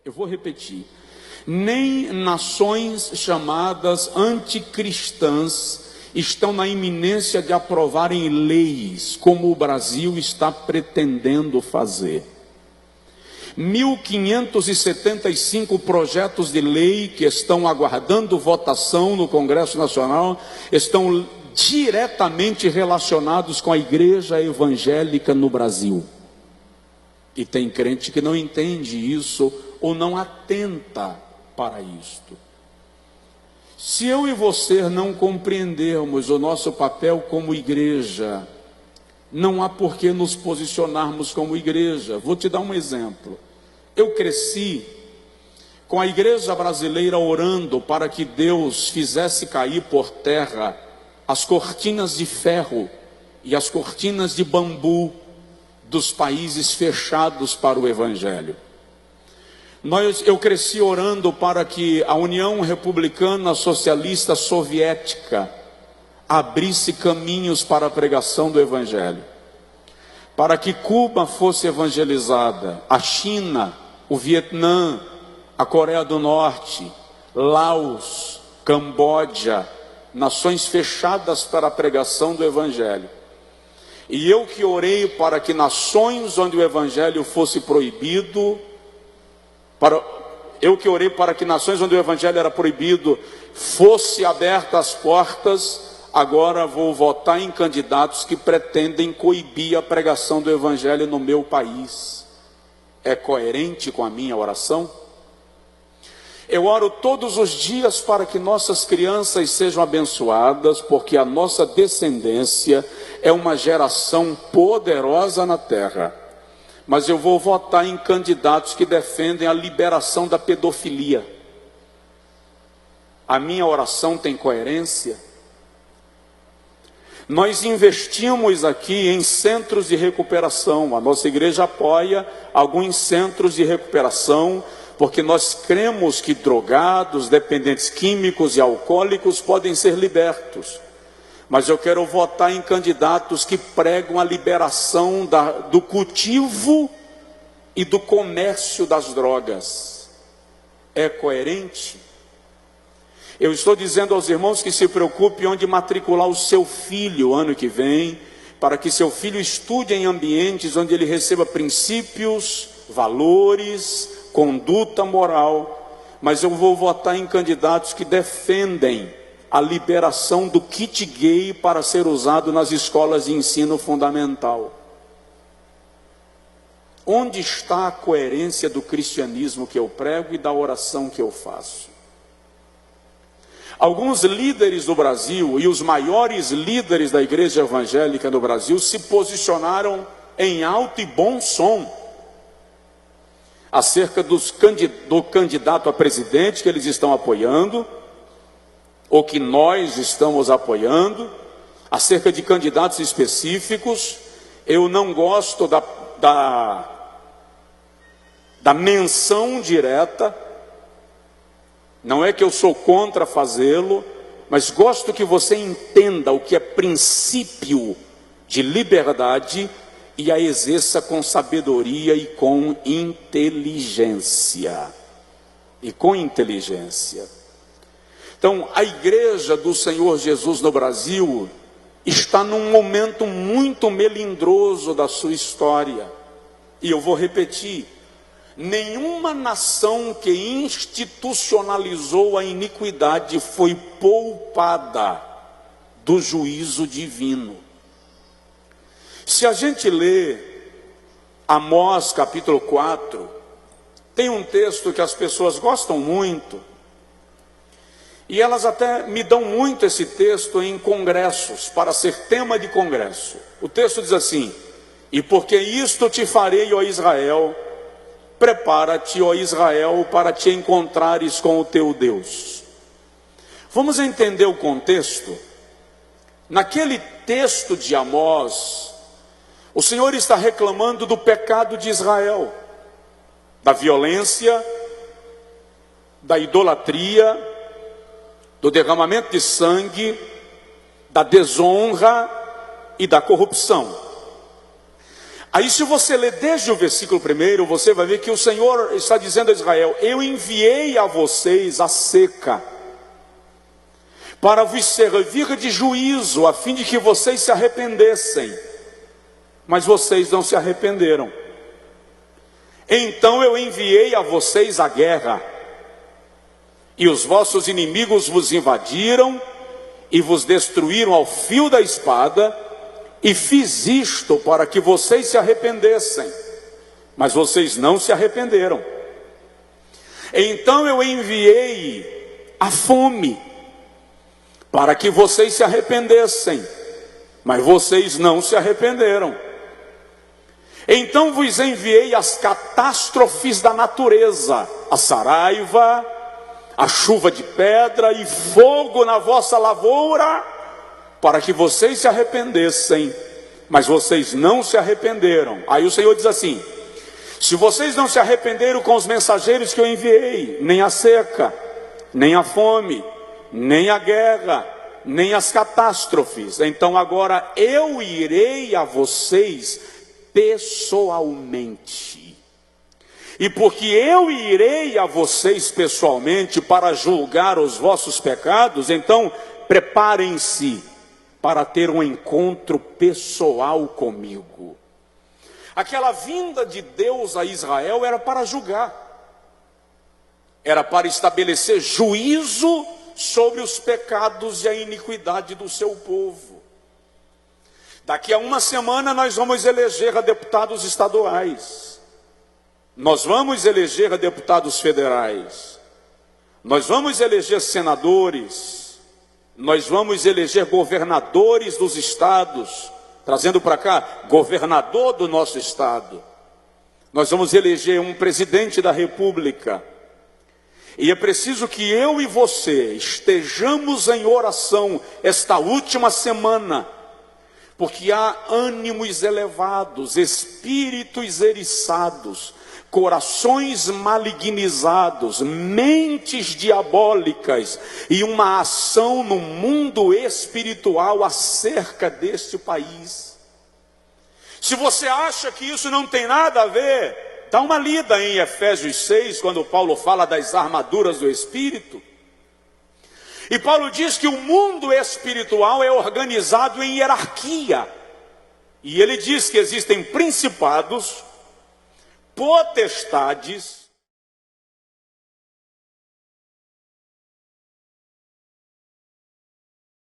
Eu vou repetir. Nem nações chamadas anticristãs estão na iminência de aprovarem leis, como o Brasil está pretendendo fazer. 1.575 projetos de lei que estão aguardando votação no Congresso Nacional estão diretamente relacionados com a igreja evangélica no Brasil. E tem crente que não entende isso ou não atenta para isto. Se eu e você não compreendermos o nosso papel como igreja, não há por que nos posicionarmos como igreja. Vou te dar um exemplo. Eu cresci com a igreja brasileira orando para que Deus fizesse cair por terra as cortinas de ferro e as cortinas de bambu dos países fechados para o Evangelho. Eu cresci orando para que a União Republicana Socialista Soviética abrisse caminhos para a pregação do Evangelho, para que Cuba fosse evangelizada, a China, o Vietnã, a Coreia do Norte, Laos, Camboja, nações fechadas para a pregação do Evangelho. E eu que orei para que nações onde o Evangelho fosse proibido, eu que orei para que nações onde o Evangelho era proibido, fosse abertas as portas, agora vou votar em candidatos que pretendem coibir a pregação do Evangelho no meu país. É coerente com a minha oração? Eu oro todos os dias para que nossas crianças sejam abençoadas, porque a nossa descendência é uma geração poderosa na terra. Mas eu vou votar em candidatos que defendem a liberação da pedofilia. A minha oração tem coerência? Nós investimos aqui em centros de recuperação. A nossa igreja apoia alguns centros de recuperação, porque nós cremos que drogados, dependentes químicos e alcoólicos podem ser libertos. Mas eu quero votar em candidatos que pregam a liberação do cultivo e do comércio das drogas. É coerente? Eu estou dizendo aos irmãos que se preocupem onde matricular o seu filho ano que vem, para que seu filho estude em ambientes onde ele receba princípios, valores, conduta moral. Mas eu vou votar em candidatos que defendem a liberação do kit gay para ser usado nas escolas de ensino fundamental. Onde está a coerência do cristianismo que eu prego e da oração que eu faço? Alguns líderes do Brasil e os maiores líderes da igreja evangélica no Brasil se posicionaram em alto e bom som acerca do candidato a presidente que eles estão apoiando, ou que nós estamos apoiando, acerca de candidatos específicos. Eu não gosto da menção direta. Não é que eu sou contra fazê-lo, mas gosto que você entenda o que é princípio de liberdade e a exerça com sabedoria e com inteligência. Então, a igreja do Senhor Jesus no Brasil está num momento muito melindroso da sua história. E eu vou repetir. Nenhuma nação que institucionalizou a iniquidade foi poupada do juízo divino. Se a gente lê Amós capítulo 4, tem um texto que as pessoas gostam muito, e elas até me dão muito esse texto em congressos, para ser tema de congresso. O texto diz assim: e porque isto te farei, ó Israel, prepara-te, ó Israel, para te encontrares com o teu Deus. Vamos entender o contexto? Naquele texto de Amós, o Senhor está reclamando do pecado de Israel, da violência, da idolatria, do derramamento de sangue, da desonra e da corrupção. Aí se você ler desde o versículo 1, você vai ver que o Senhor está dizendo a Israel: eu enviei a vocês a seca, para vos servir de juízo, a fim de que vocês se arrependessem. Mas vocês não se arrependeram. Então eu enviei a vocês a guerra, e os vossos inimigos vos invadiram, e vos destruíram ao fio da espada, e fiz isto para que vocês se arrependessem, mas vocês não se arrependeram. Então eu enviei a fome, para que vocês se arrependessem, mas vocês não se arrependeram. Então vos enviei as catástrofes da natureza, a saraiva, a chuva de pedra e fogo na vossa lavoura, para que vocês se arrependessem, mas vocês não se arrependeram. Aí o Senhor diz assim: se vocês não se arrependeram com os mensageiros que eu enviei, nem a seca, nem a fome, nem a guerra, nem as catástrofes, então agora eu irei a vocês pessoalmente. E porque eu irei a vocês pessoalmente para julgar os vossos pecados, então preparem-se para ter um encontro pessoal comigo. Aquela vinda de Deus a Israel era para julgar, era para estabelecer juízo sobre os pecados e a iniquidade do seu povo. Daqui a uma semana nós vamos eleger deputados estaduais, nós vamos eleger deputados federais, nós vamos eleger senadores, nós vamos eleger governadores dos estados, trazendo para cá governador do nosso estado, nós vamos eleger um presidente da república. E é preciso que eu e você estejamos em oração esta última semana, porque há ânimos elevados, espíritos eriçados, corações malignizados, mentes diabólicas e uma ação no mundo espiritual acerca deste país. Se você acha que isso não tem nada a ver, dá uma lida em Efésios 6, quando Paulo fala das armaduras do Espírito. E Paulo diz que o mundo espiritual é organizado em hierarquia. E ele diz que existem principados, potestades,